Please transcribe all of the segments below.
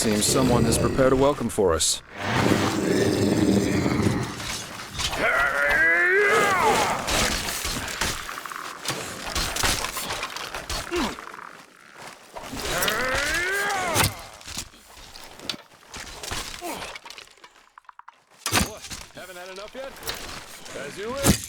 seems someone has prepared a welcome for us. Haven't had enough yet? As you wish.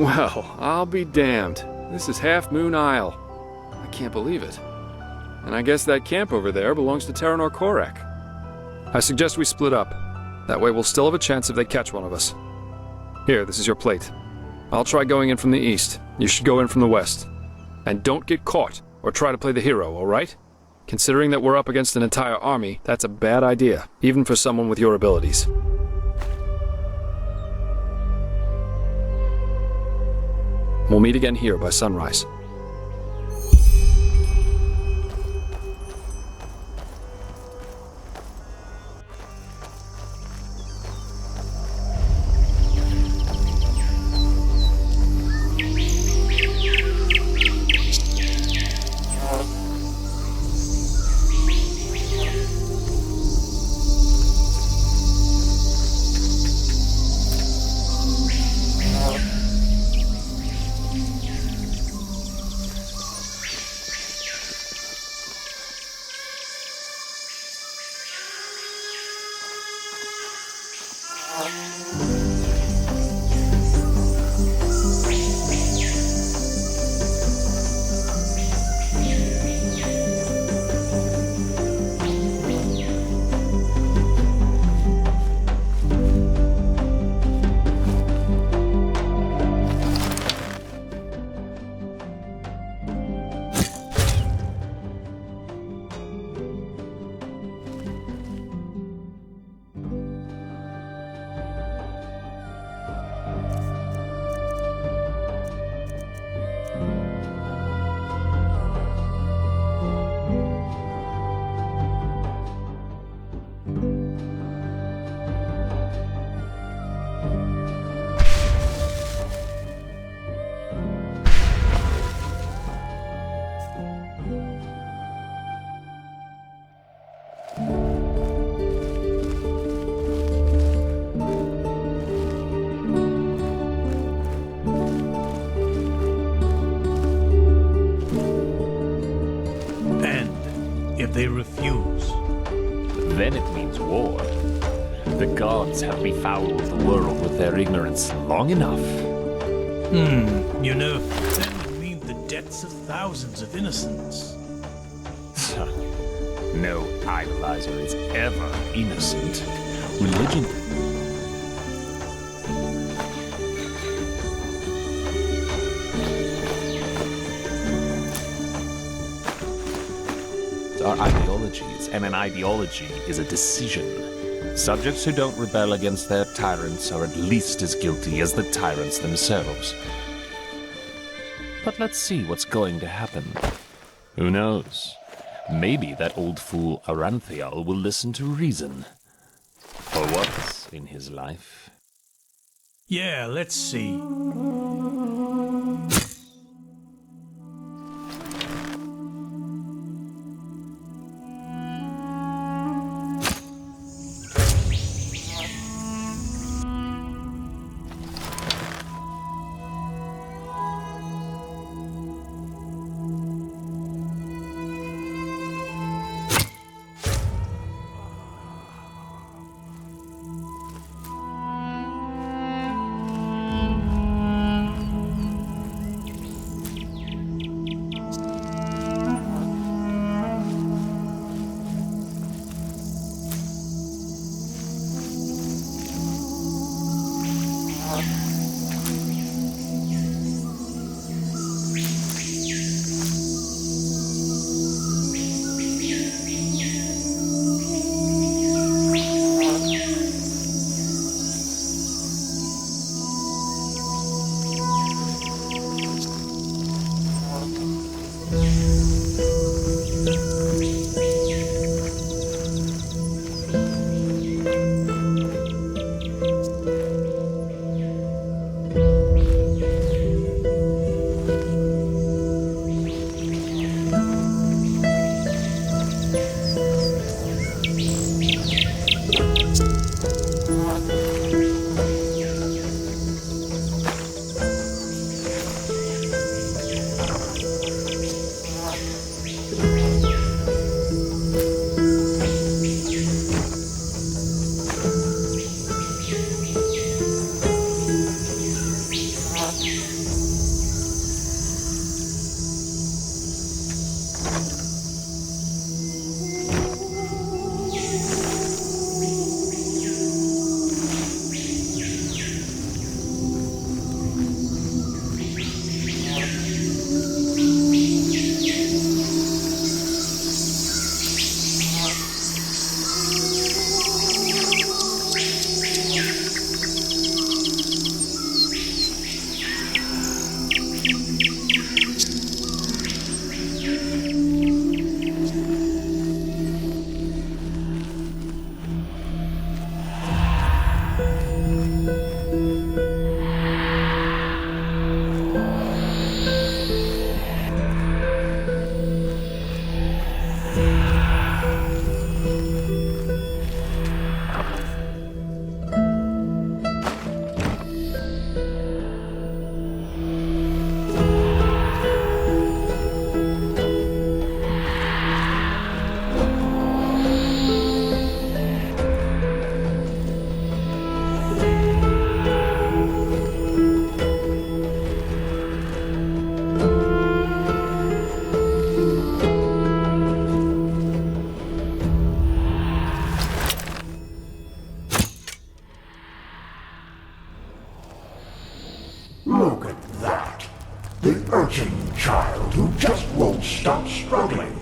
Well, I'll be damned. This is Half Moon Isle. I can't believe it. And I guess that camp over there belongs to Terranor Korak. I suggest we split up. That way we'll still have a chance if they catch one of us. Here, this is your plate. I'll try going in from the east. You should go in from the west. And don't get caught, or try to play the hero, alright? Considering that we're up against an entire army, that's a bad idea, even for someone with your abilities. We'll meet again here by sunrise. They refuse. Then it means war. The gods have befouled the world with their ignorance long enough. You know, that would mean the deaths of thousands of innocents. No idolizer is ever innocent. Religion... are ideologies, and an ideology is a decision. Subjects who don't rebel against their tyrants are at least as guilty as the tyrants themselves. But let's see what's going to happen. Who knows? Maybe that old fool Aranthial will listen to reason. For once in his life. Yeah, let's see. Look at that. The urchin child who just won't stop struggling.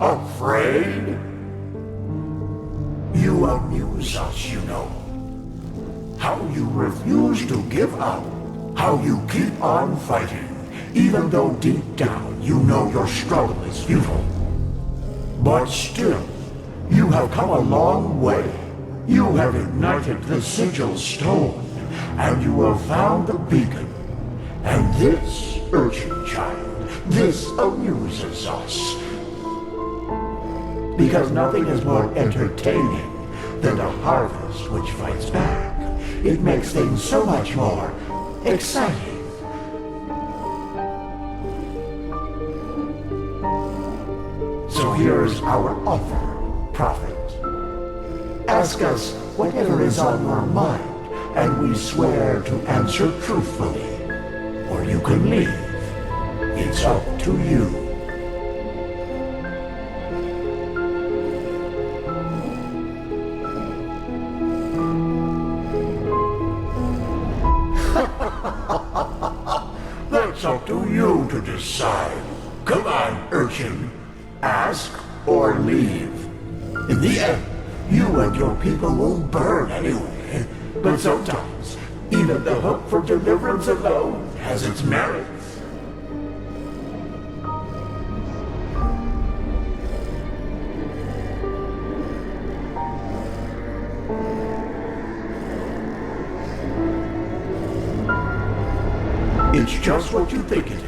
Afraid? You amuse us, you know. How you refuse to give up. How you keep on fighting, even though deep down you know your struggle is futile. But still, you have come a long way. You have ignited the sigil stone, and you have found the beacon. And this, urchin child, this amuses us. Because nothing is more entertaining than a harvest which fights back. It makes things so much more exciting. So here's our offer, Prophet. Ask us whatever is on your mind, and we swear to answer truthfully. Or you can leave. It's up to you. That's up to you to decide. Come on, urchin. Ask or leave. In the end, you and your people will burn anyway. But sometimes, even the hope for deliverance alone has its merits. It's just what you think it is.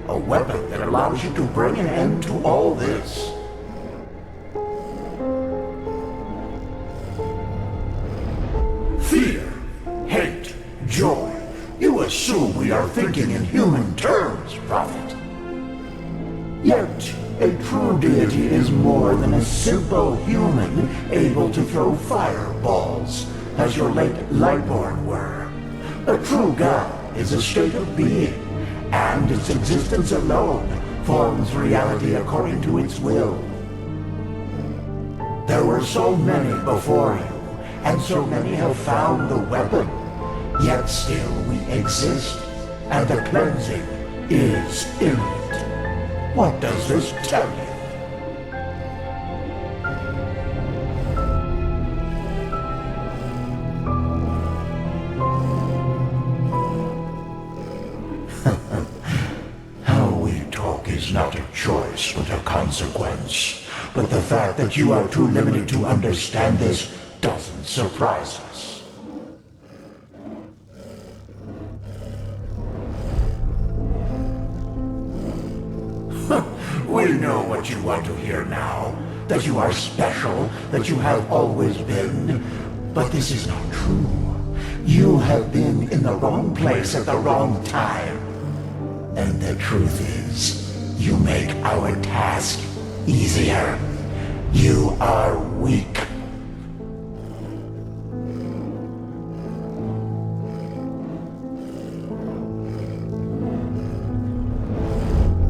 A weapon that allows you to bring an end to all this. Fear, hate, joy. You assume we are thinking in human terms, Prophet. Yet, a true deity is more than a simple human able to throw fireballs, as your late Lightborn were. A true god is a state of being, and its existence alone forms reality according to its will. There were so many before you, and so many have found the weapon, yet still we exist, and the cleansing is imminent. What does this tell you? Not a choice, but a consequence. But the fact that you are too limited to understand this doesn't surprise us. We know what you want to hear now. That you are special, that you have always been. But this is not true. You have been in the wrong place at the wrong time. And the truth is, you make our task easier. You are weak.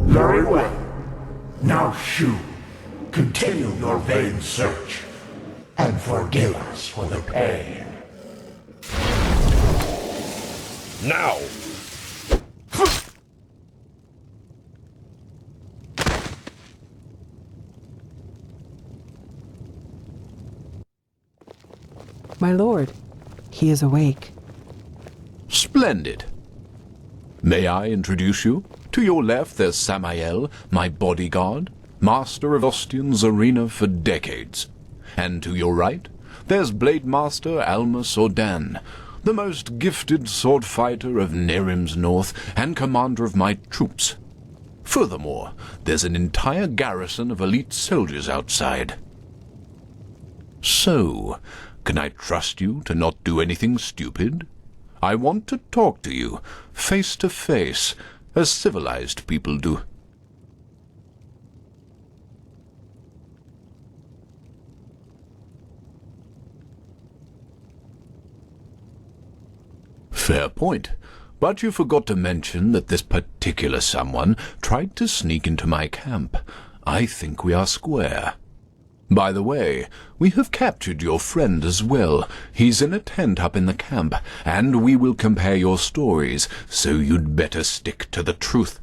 Very well. Now shoo. Continue your vain search. And forgive us for the pain. Now! My lord, he is awake. Splendid. May I introduce you? To your left there's Samael, my bodyguard, master of Ostian's arena for decades. And to your right, there's Blade Master Alma Sordan, the most gifted sword fighter of Nerim's north and commander of my troops. Furthermore, there's an entire garrison of elite soldiers outside. So, can I trust you to not do anything stupid? I want to talk to you, face to face, as civilized people do. Fair point, But you forgot to mention that this particular someone tried to sneak into my camp. I think we are square. By the way, we have captured your friend as well. He's in a tent up in the camp, and we will compare your stories, so you'd better stick to the truth.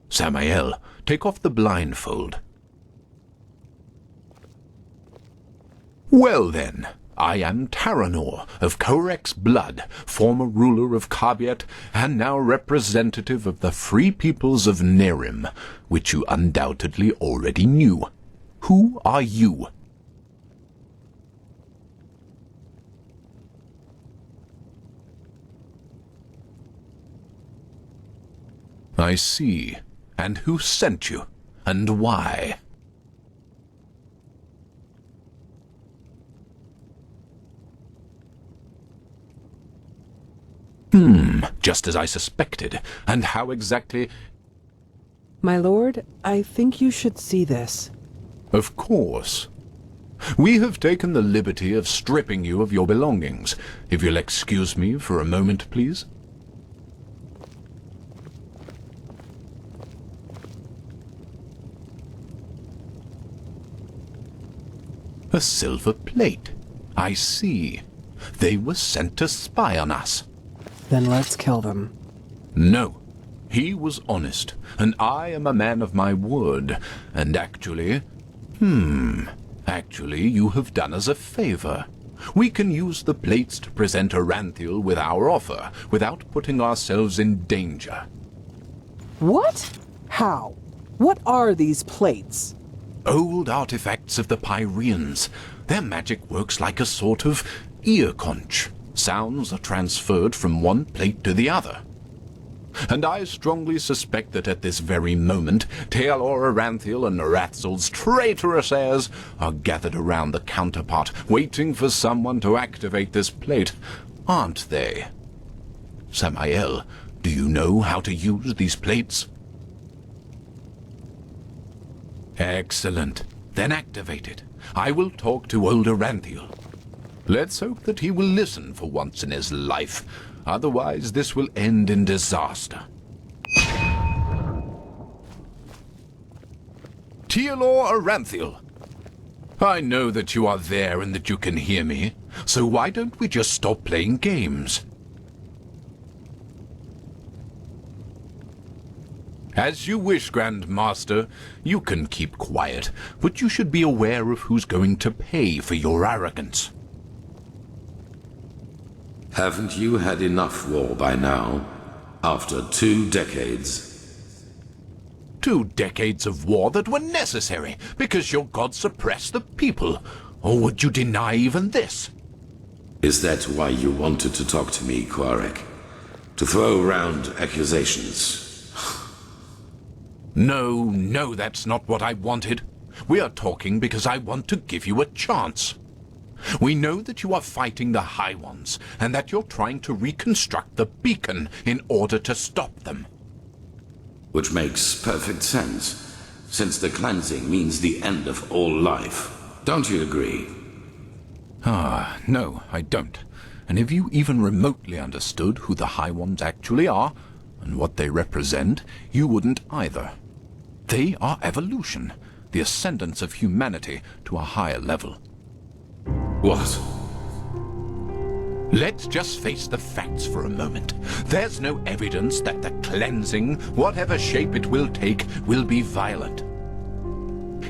Samael, take off the blindfold. Well then, I am Taranor of Korek's blood, former ruler of Kabiet, and now representative of the free peoples of Nerim, which you undoubtedly already knew. Who are you? I see. And who sent you? And why? Just as I suspected. And how exactly... My lord, I think you should see this. Of course. We have taken the liberty of stripping you of your belongings. If you'll excuse me for a moment, please. A silver plate. I see. They were sent to spy on us. Then let's kill them. No. He was honest, and I am a man of my word. And actually... Actually, you have done us a favor. We can use the plates to present Aranthiel with our offer, without putting ourselves in danger. What? How? What are these plates? Old artifacts of the Pyreans. Their magic works like a sort of ear conch. Sounds are transferred from one plate to the other. And I strongly suspect that at this very moment, Tealor Aranthiel and Rathzel's traitorous heirs are gathered around the counterpart, waiting for someone to activate this plate, aren't they? Samael, do you know how to use these plates? Excellent. Then activate it. I will talk to old Aranthiel. Let's hope that he will listen for once in his life. Otherwise, this will end in disaster. Tealor Aranthiel. I know that you are there and that you can hear me, so why don't we just stop playing games? As you wish, Grand Master. You can keep quiet, but you should be aware of who's going to pay for your arrogance. Haven't you had enough war by now? After 2 decades? 2 decades of war that were necessary because your god suppressed the people. Or would you deny even this? Is that why you wanted to talk to me, Quarek? To throw around accusations? No, that's not what I wanted. We are talking because I want to give you a chance. We know that you are fighting the High Ones, and that you're trying to reconstruct the beacon in order to stop them. Which makes perfect sense, since the cleansing means the end of all life. Don't you agree? No, I don't. And if you even remotely understood who the High Ones actually are, and what they represent, you wouldn't either. They are evolution, the ascendance of humanity to a higher level. What? Let's just face the facts for a moment. There's no evidence that the cleansing, whatever shape it will take, will be violent.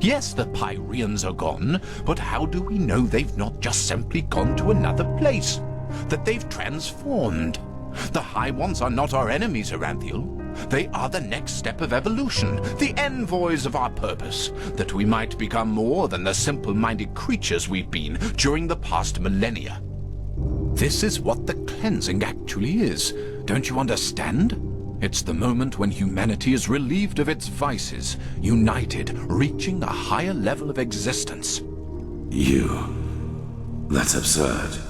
Yes, the Pyreans are gone, but how do we know they've not just simply gone to another place? That they've transformed? The High Ones are not our enemies, Aranthiel. They are the next step of evolution, the envoys of our purpose, that we might become more than the simple-minded creatures we've been during the past millennia. This is what the cleansing actually is. Don't you understand? It's the moment when humanity is relieved of its vices, united, reaching a higher level of existence. That's absurd.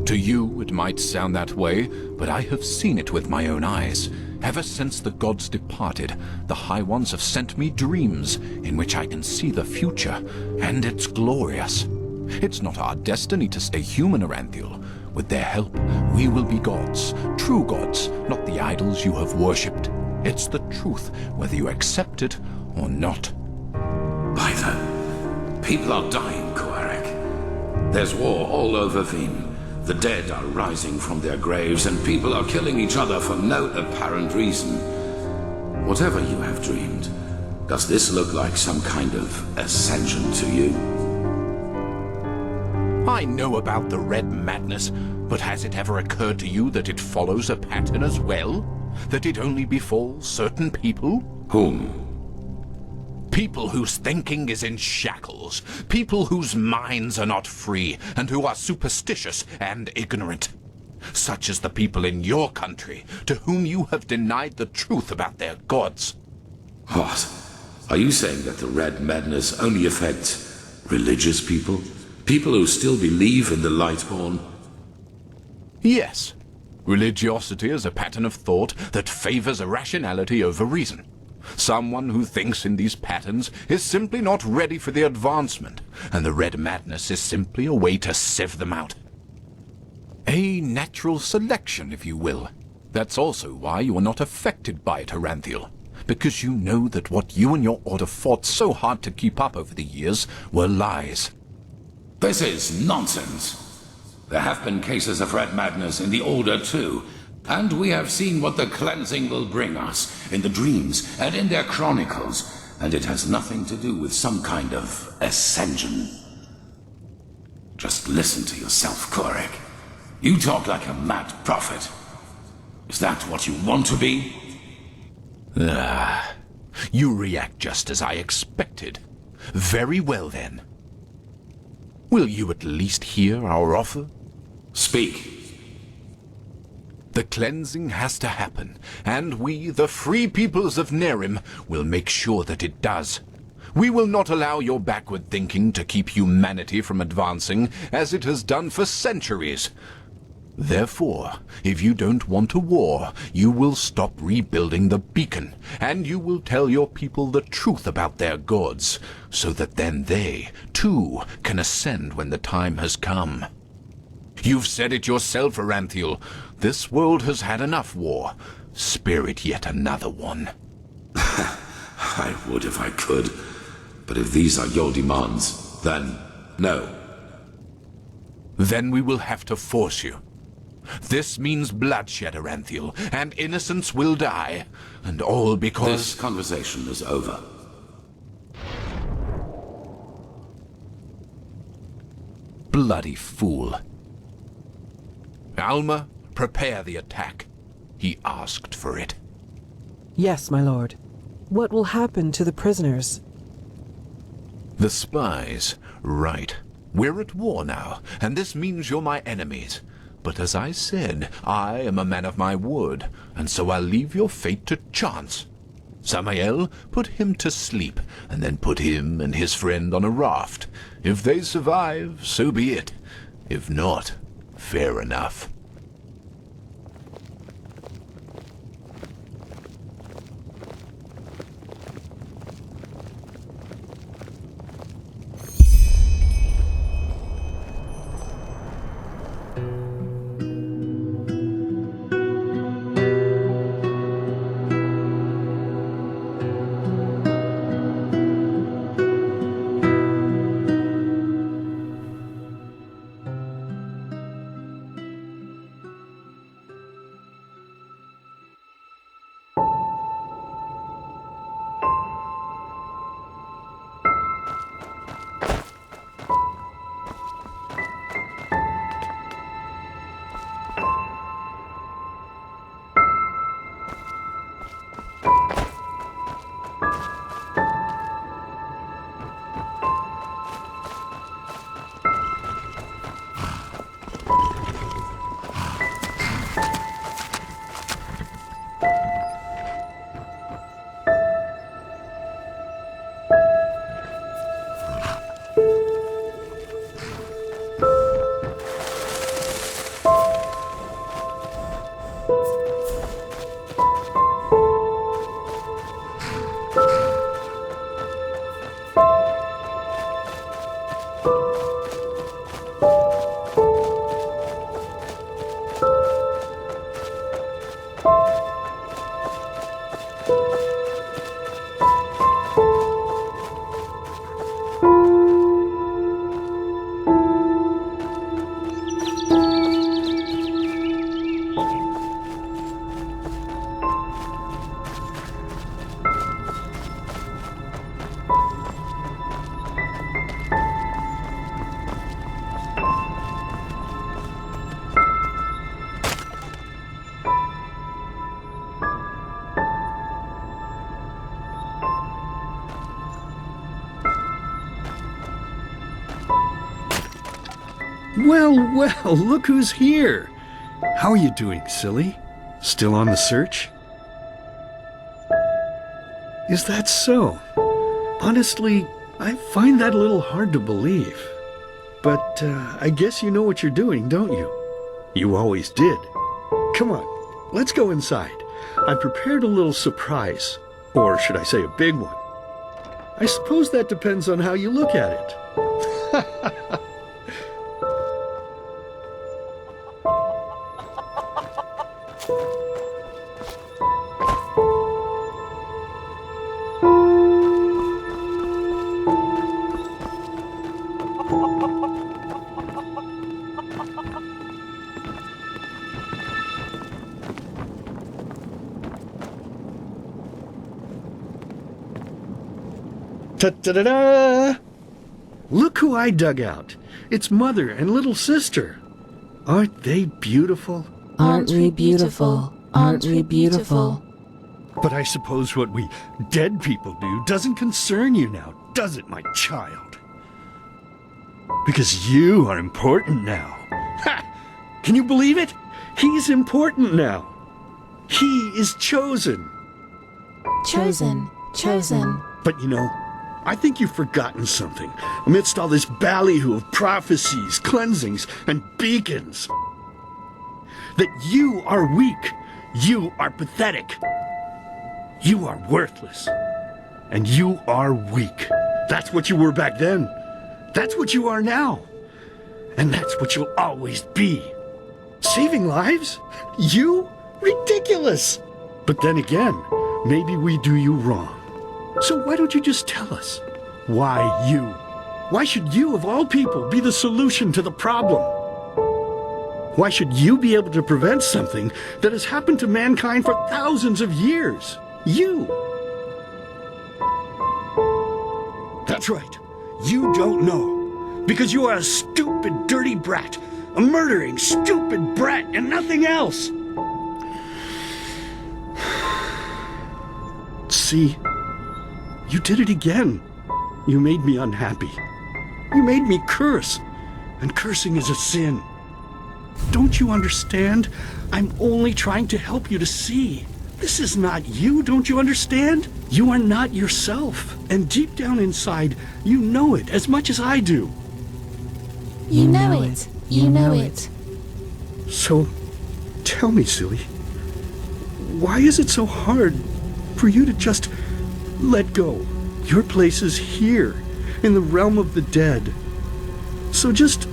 To you, it might sound that way, but I have seen it with my own eyes. Ever since the gods departed, the High Ones have sent me dreams in which I can see the future, and it's glorious. It's not our destiny to stay human, Aranthiel. With their help, we will be gods, true gods, not the idols you have worshipped. It's the truth, whether you accept it or not. By the... People are dying, Koarek. There's war all over Vin. The dead are rising from their graves, and people are killing each other for no apparent reason. Whatever you have dreamed, does this look like some kind of ascension to you? I know about the red madness, but has it ever occurred to you that it follows a pattern as well? That it only befalls certain people? Whom? People whose thinking is in shackles. People whose minds are not free, and who are superstitious and ignorant. Such as the people in your country, to whom you have denied the truth about their gods. What? Are you saying that the red madness only affects religious people? People who still believe in the Lightborn? Yes. Religiosity is a pattern of thought that favors irrationality over reason. Someone who thinks in these patterns is simply not ready for the advancement, and the red madness is simply a way to sieve them out. A natural selection, if you will. That's also why you are not affected by it, Aranthiel, because you know that what you and your order fought so hard to keep up over the years were lies. This is nonsense. There have been cases of red madness in the Order too, and we have seen what the cleansing will bring us in the dreams and in their chronicles, and it has nothing to do with some kind of ascension. Just listen to yourself, Koarek. You talk like a mad prophet. Is that what you want to be? You react just as I expected. Very well then. Will you at least hear our offer? Speak. The cleansing has to happen, and we, the free peoples of Nerim, will make sure that it does. We will not allow your backward thinking to keep humanity from advancing, as it has done for centuries. Therefore, if you don't want a war, you will stop rebuilding the beacon, and you will tell your people the truth about their gods, so that then they, too, can ascend when the time has come. You've said it yourself, Aranthiel. This world has had enough war. Spare it yet another one. I would if I could, but if these are your demands, then no. Then we will have to force you. This means bloodshed, Aranthiel, and innocents will die, and all because... This conversation is over. Bloody fool. Alma, prepare the attack. He asked for it. Yes, my lord. What will happen to the prisoners? The spies, right. We're at war now, and this means you're my enemies. But as I said, I am a man of my word, and so I'll leave your fate to chance. Samael, put him to sleep, and then put him and his friend on a raft. If they survive, so be it. If not, fair enough. well, look who's here. How are you doing, silly? Still on the search? Is that so? Honestly, I find that a little hard to believe. But I guess you know what you're doing, don't you? You always did. Come on, let's go inside. I prepared a little surprise. Or should I say a big one? I suppose that depends on how you look at it. Ta-da-da-da! Look who I dug out. It's Mother and little sister. Aren't they beautiful? Aren't we beautiful? Aren't we beautiful? But I suppose what we dead people do doesn't concern you now, does it, my child? Because you are important now. Ha! Can you believe it? He's important now. He is chosen. Chosen. Chosen. But you know, I think you've forgotten something. Amidst all this ballyhoo of prophecies, cleansings, and beacons. That you are weak. You are pathetic. You are worthless. And you are weak. That's what you were back then. That's what you are now. And that's what you'll always be. Saving lives? You? Ridiculous! But then again, maybe we do you wrong. So why don't you just tell us? Why you? Why should you, of all people, be the solution to the problem? Why should you be able to prevent something that has happened to mankind for thousands of years? You! That's right. You don't know. Because you are a stupid, dirty brat. A murdering, stupid brat and nothing else. See? You did it again. You made me unhappy. You made me curse. And cursing is a sin. Don't you understand? I'm only trying to help you to see. This is not you, don't you understand? You are not yourself. And deep down inside, you know it as much as I do. You know it. You know it. So, tell me, silly, why is it so hard for you to just let go? Your place is here, in the realm of the dead. So just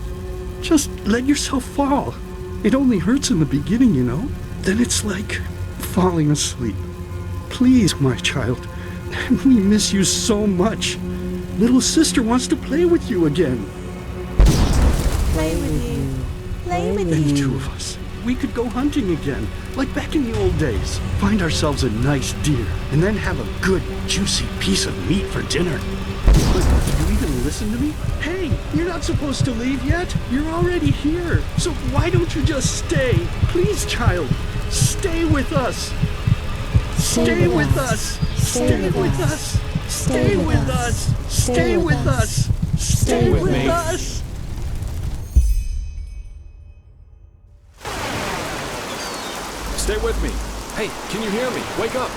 let yourself fall. It only hurts in the beginning, you know? Then it's like falling asleep. Please, my child, we miss you so much. Little sister wants to play with you again. Play with you. Play with And the you. two of us, we could go hunting again, like back in the old days. Find ourselves a nice deer, and then have a good, juicy piece of meat for dinner. But do you even listen to me? Hey, you're not supposed to leave yet. You're already here. So why don't you just stay? Please, child, stay with us. Stay with us. Stay with us. Stay with us. Stay with us. Stay with us. Stay with me. Hey, can you hear me? Wake up.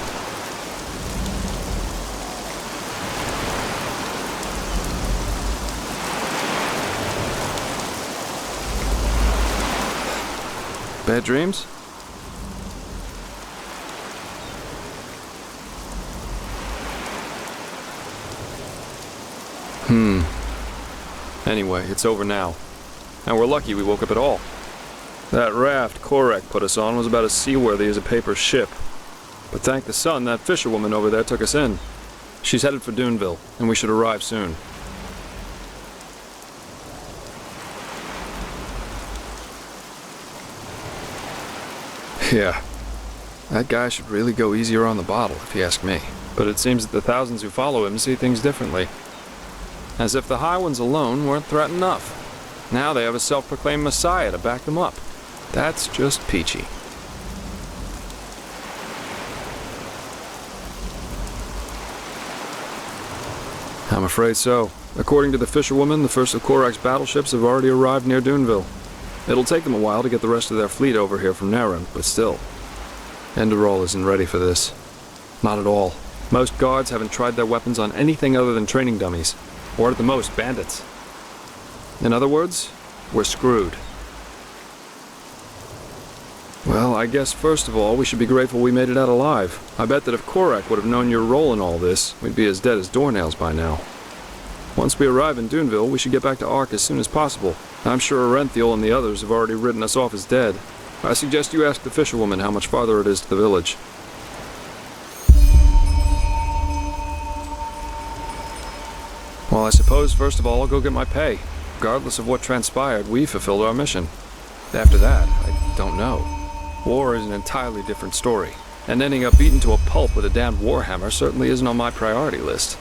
Bad dreams? Anyway, it's over now. And we're lucky we woke up at all. That raft Korek put us on was about as seaworthy as a paper ship. But thank the sun, that fisherwoman over there took us in. She's headed for Duneville, and we should arrive soon. Yeah, that guy should really go easier on the bottle, if you ask me. But it seems that the thousands who follow him see things differently. As if the high ones alone weren't threat enough. Now they have a self-proclaimed messiah to back them up. That's just peachy. I'm afraid so. According to the fisherwoman, the first of Korak's battleships have already arrived near Duneville. It'll take them a while to get the rest of their fleet over here from Naren, but still. Enderal isn't ready for this. Not at all. Most guards haven't tried their weapons on anything other than training dummies, or at the most, bandits. In other words, we're screwed. Well, I guess first of all, we should be grateful we made it out alive. I bet that if Korak would have known your role in all this, we'd be as dead as doornails by now. Once we arrive in Duneville, we should get back to Ark as soon as possible. I'm sure Arenthiel and the others have already written us off as dead. I suggest you ask the fisherwoman how much farther it is to the village. Well, I suppose first of all I'll go get my pay. Regardless of what transpired, we fulfilled our mission. After that, I don't know. War is an entirely different story, and ending up beaten to a pulp with a damned warhammer certainly isn't on my priority list.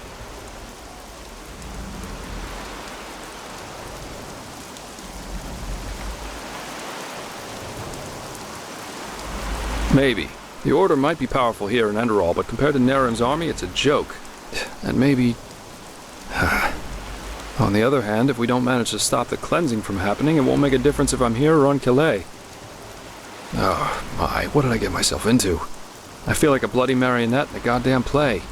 Maybe. The Order might be powerful here in Enderal, but compared to Naren's army, it's a joke. And maybe... On the other hand, if we don't manage to stop the cleansing from happening, it won't make a difference if I'm here or on Calais. Oh, my, what did I get myself into? I feel like a bloody marionette in a goddamn play.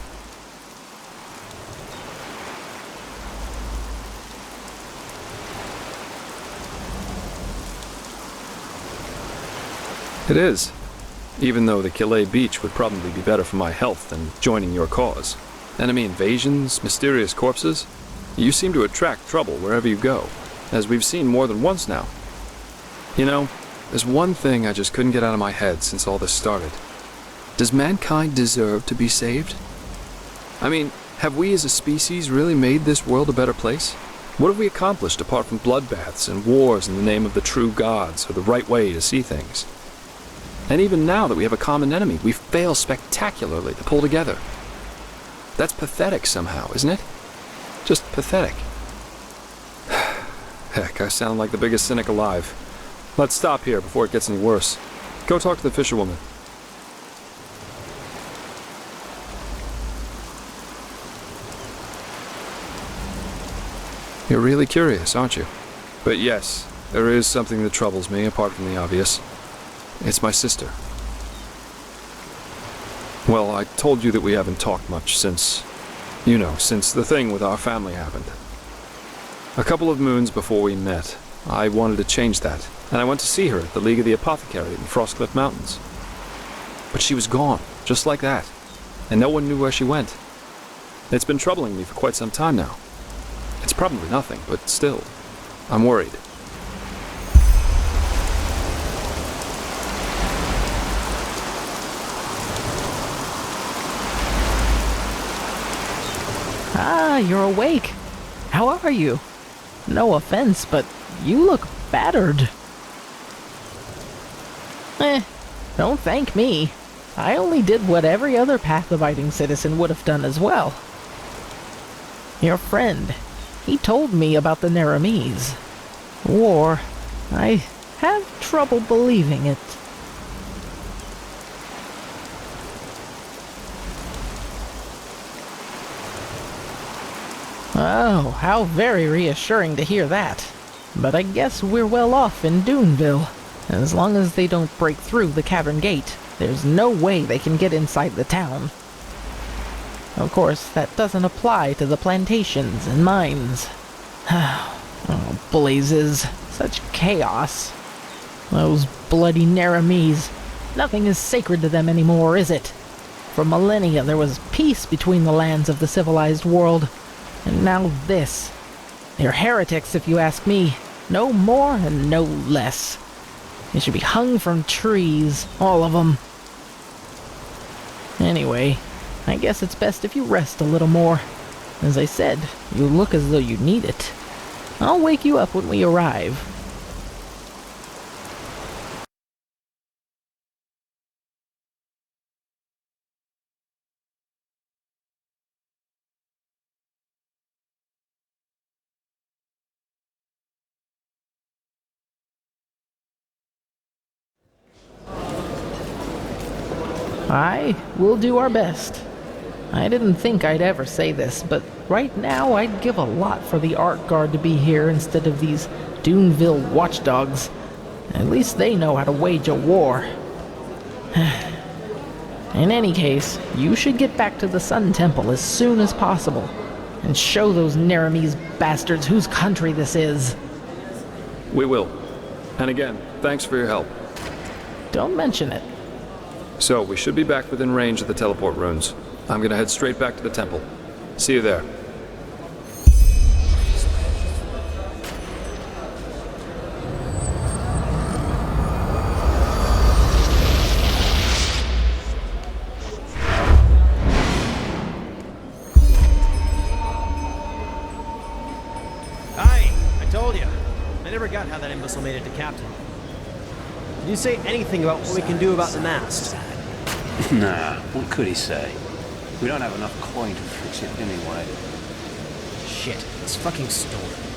It is. Even though the Calais beach would probably be better for my health than joining your cause. Enemy invasions, mysterious corpses. You seem to attract trouble wherever you go, as we've seen more than once now. You know, there's one thing I just couldn't get out of my head since all this started. Does mankind deserve to be saved? I mean, have we as a species really made this world a better place? What have we accomplished apart from bloodbaths and wars in the name of the true gods or the right way to see things? And even now that we have a common enemy, we fail spectacularly to pull together. That's pathetic somehow, isn't it? Just pathetic. Heck, I sound like the biggest cynic alive. Let's stop here before it gets any worse. Go talk to the fisherwoman. You're really curious, aren't you? But yes, there is something that troubles me apart from the obvious. It's my sister. Well, I told you that we haven't talked much since... You know, since the thing with our family happened. A couple of moons before we met, I wanted to change that, and I went to see her at the League of the Apothecary in the Frostcliff Mountains. But she was gone, just like that, and no one knew where she went. It's been troubling me for quite some time now. It's probably nothing, but still, I'm worried. Ah, you're awake. How are you? No offense, but you look battered. Don't thank me. I only did what every other path-abiding citizen would have done as well. Your friend, he told me about the Naramis. War. I have trouble believing it. Oh, how very reassuring to hear that. But I guess we're well off in Duneville. As long as they don't break through the cavern gate, there's no way they can get inside the town. Of course, that doesn't apply to the plantations and mines. Oh, blazes. Such chaos. Those bloody Naramis. Nothing is sacred to them anymore, is it? For millennia there was peace between the lands of the civilized world. And now this. They're heretics, if you ask me. No more and no less. They should be hung from trees, all of them. Anyway, I guess it's best if you rest a little more. As I said, you look as though you need it. I'll wake you up when we arrive. We'll do our best. I didn't think I'd ever say this, but right now I'd give a lot for the Art Guard to be here instead of these Duneville watchdogs. At least they know how to wage a war. In any case, you should get back to the Sun Temple as soon as possible, and show those Neremese bastards whose country this is. We will. And again, thanks for your help. Don't mention it. So, we should be back within range of the teleport runes. I'm gonna head straight back to the temple. See you there. Forgot how that imbecile made it to captain. Did you say anything about what we can do about the mast? Nah, what could he say? We don't have enough coin to fix it anyway. Shit, it's fucking stolen.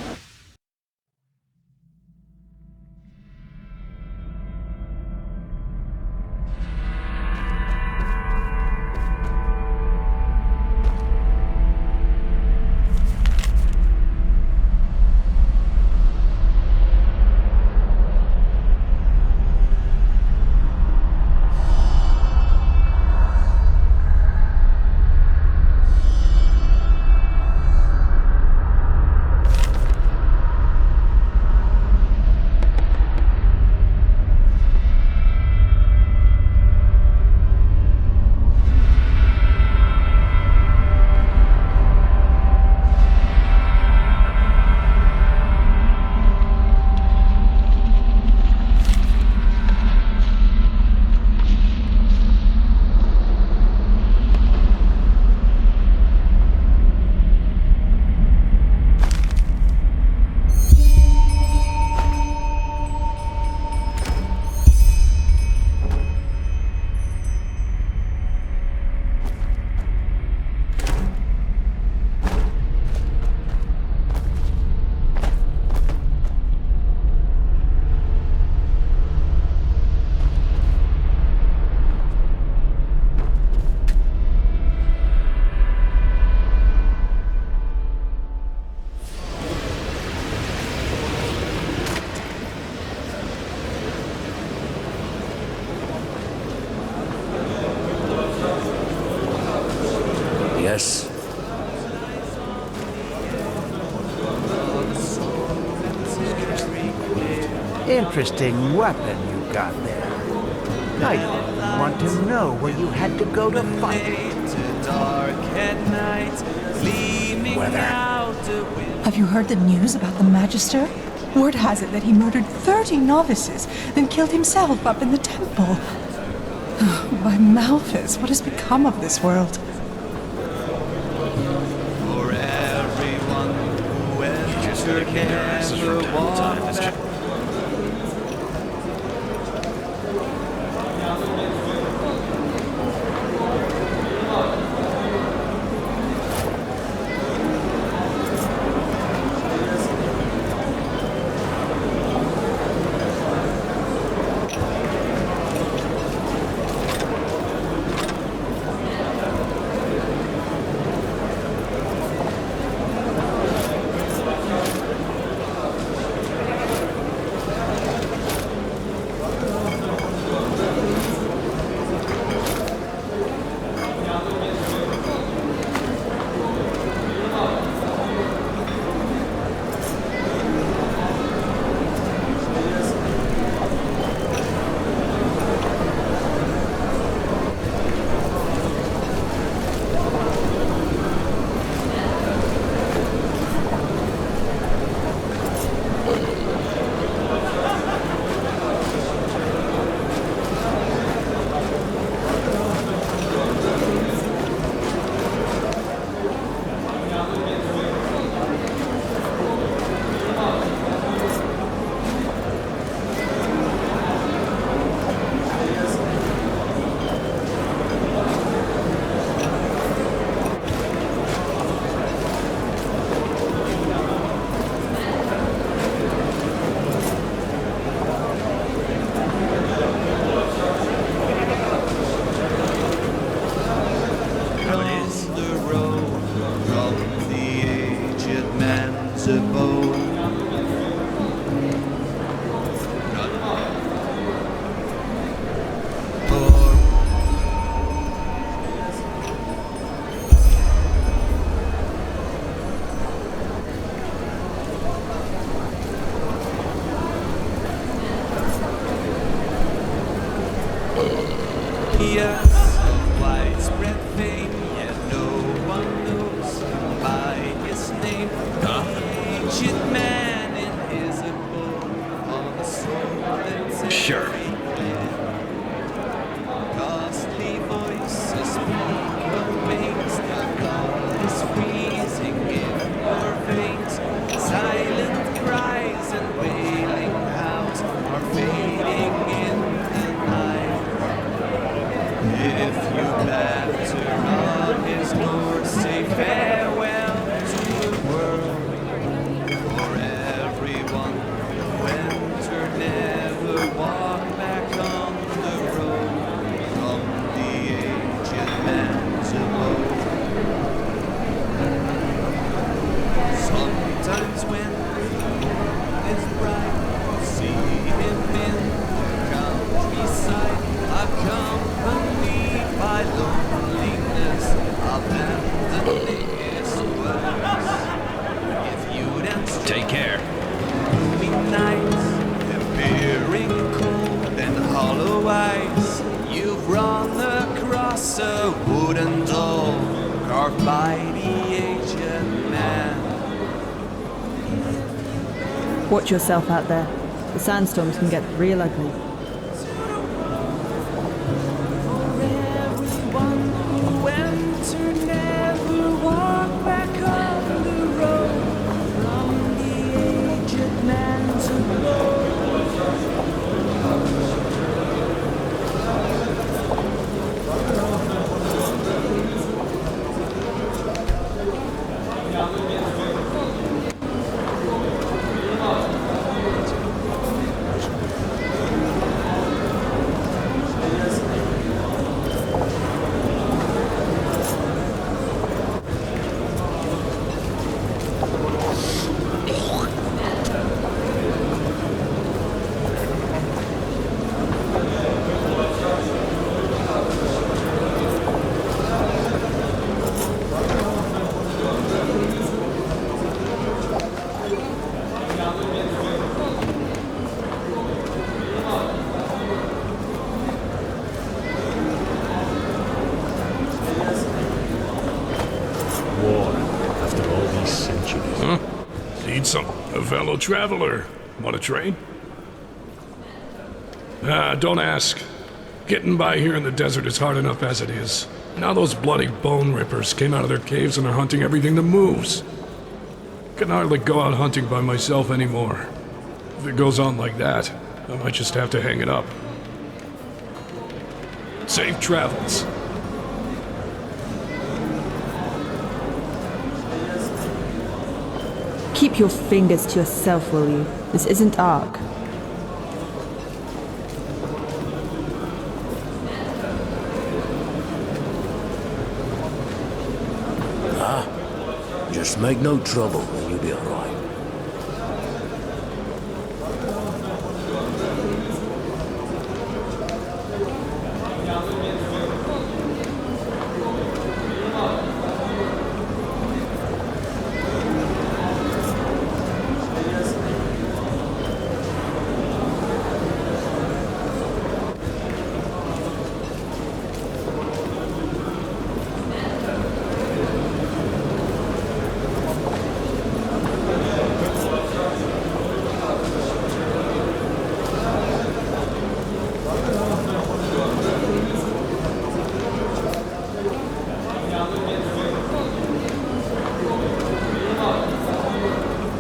Yes. Interesting weapon you got there. I didn't want to know where you had to go to fight it. Weather. Have you heard the news about the Magister? Word has it that he murdered 30 novices, then killed himself up in the temple. By Malphus, what has become of this world? For everyone who ever walked. Yes, widespread fame, yet no one knows by his name. Ancient man invisible on the sword that's Sure. Costly voices speak of wings, the blood is freezing in your veins. Silent cries and wailing howls are fading in the night. If you batter on his door, say farewell to the world. For everyone who entered never walked back on the road. From the aged man to old. Sometimes when the moon is bright, see him in the countryside, accompanied by loneliness, abandoning his works. If you dance, Take care. gloomy nights, appearing cold and hollow eyes, you've run across a wooden doll carved by the aged man. Watch yourself out there. The sandstorms can get real ugly. Everyone who entered never walked back on the road. From the aged man to Need some. A fellow traveler. Want a trade? Don't ask. Getting by here in the desert is hard enough as it is. Now those bloody bone rippers came out of their caves and are hunting everything that moves. Can hardly go out hunting by myself anymore. If it goes on like that, I might just have to hang it up. Safe travels. Keep your fingers to yourself, will you? This isn't Ark. Just make no trouble and you'll be alright.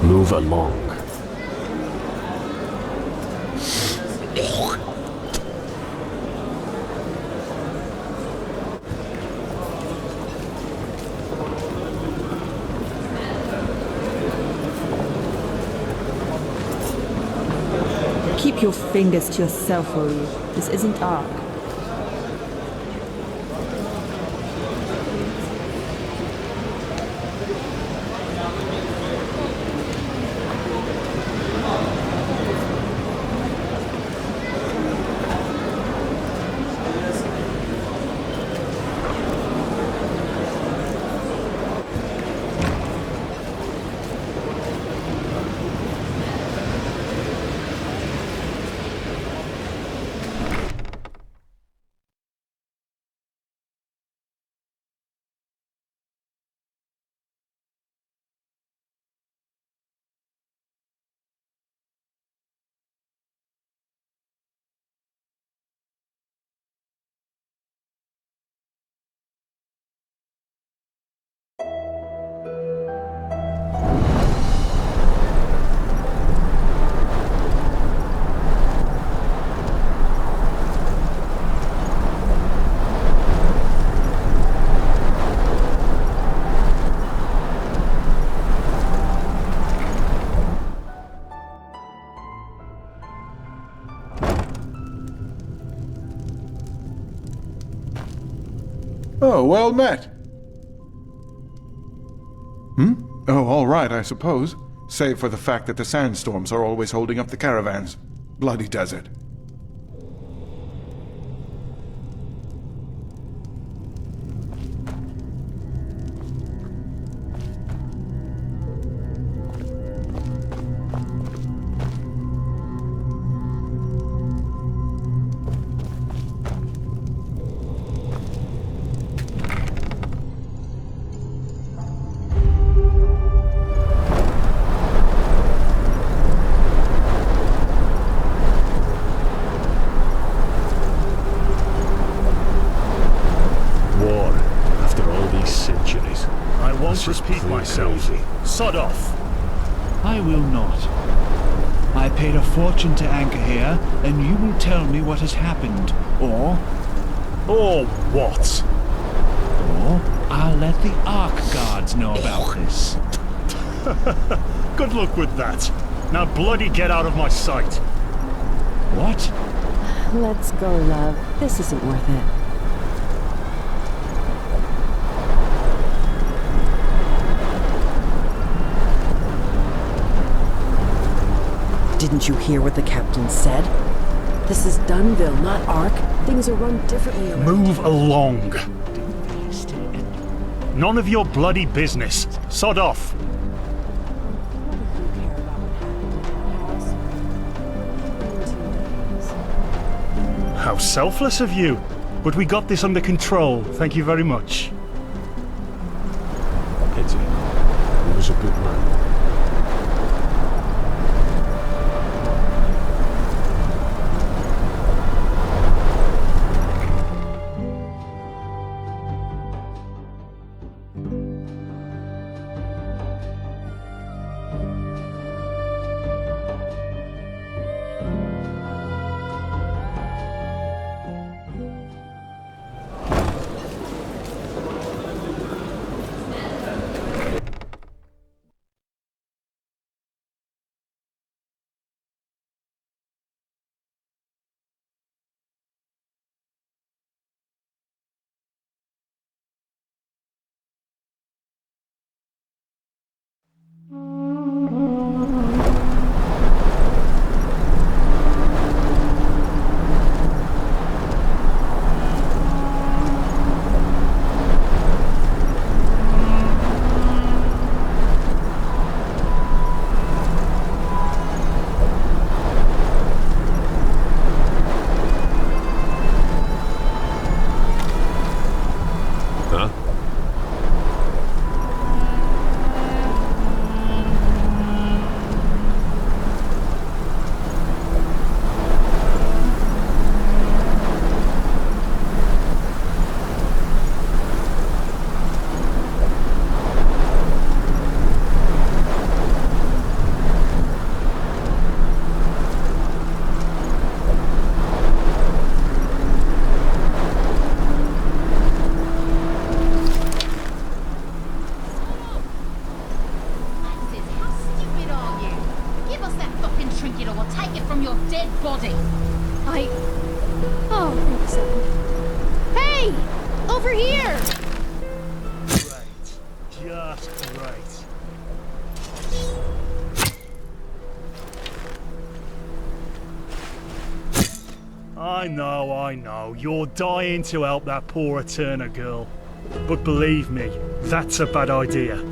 Move along. Keep your fingers to yourself, will you? This isn't Ark. Oh, well met. Oh, all right, I suppose. Save for the fact that the sandstorms are always holding up the caravans. Bloody desert. Repeat myself. Sod off. I will not. I paid a fortune to anchor here, and you will tell me what has happened, or what? Or I'll let the Ark Guards know about this. Good luck with that. Now bloody get out of my sight. What? Let's go, love. This isn't worth it. Didn't you hear what the captain said? This is Dunville, not Ark. Things are run differently around Move along. None of your bloody business. Sod off. How selfless of you. But we got this under control. Thank you very much. Pity. He was a good man. I know, you're dying to help that poor Eterna girl. But believe me, that's a bad idea.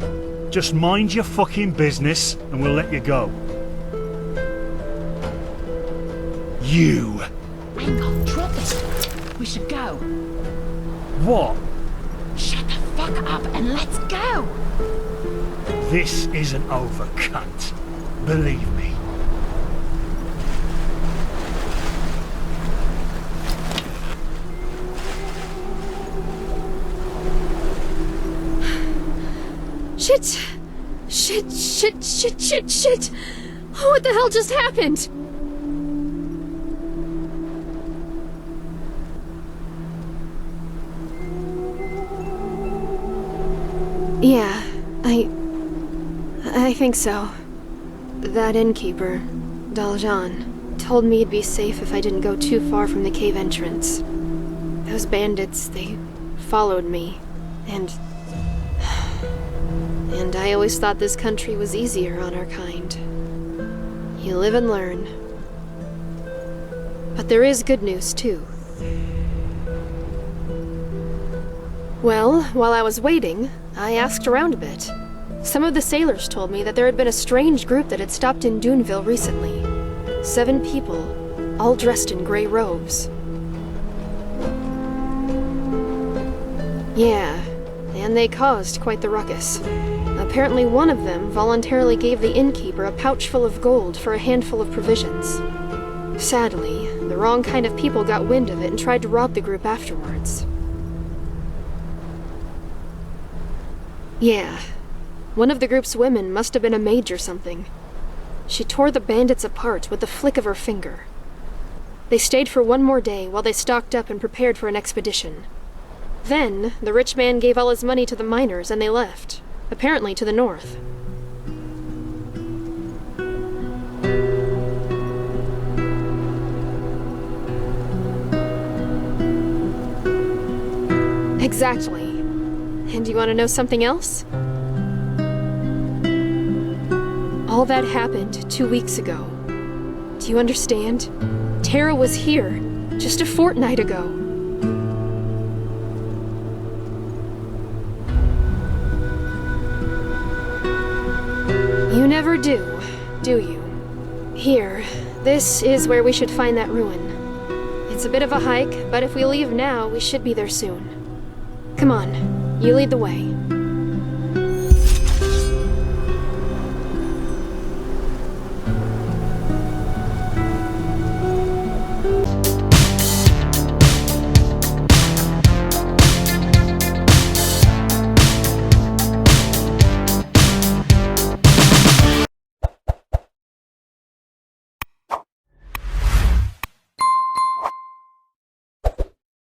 Just mind your fucking business and we'll let you go. You! Hang on, drop it. We should go. What? Shut the fuck up and let's go! This isn't over, cunt. Believe me. Shit! Shit! What the hell just happened? Yeah, I think so. That innkeeper, Daljan, told me it'd be safe if I didn't go too far from the cave entrance. Those bandits, they followed me, and I always thought this country was easier on our kind. You live and learn. But there is good news, too. Well, while I was waiting, I asked around a bit. Some of the sailors told me that there had been a strange group that had stopped in Duneville recently. 7 people, all dressed in gray robes. Yeah, and they caused quite the ruckus. Apparently one of them voluntarily gave the innkeeper a pouch full of gold for a handful of provisions. Sadly, the wrong kind of people got wind of it and tried to rob the group afterwards. Yeah, one of the group's women must have been a mage or something. She tore the bandits apart with the flick of her finger. They stayed for one more day while they stocked up and prepared for an expedition. Then, the rich man gave all his money to the miners and they left, apparently to the north. Exactly. And you want to know something else? All that happened 2 weeks ago. Do you understand? Tara was here just a fortnight ago. You never do you? Here, this is where we should find that ruin. It's a bit of a hike, but if we leave now, we should be there soon. Come on, you lead the way.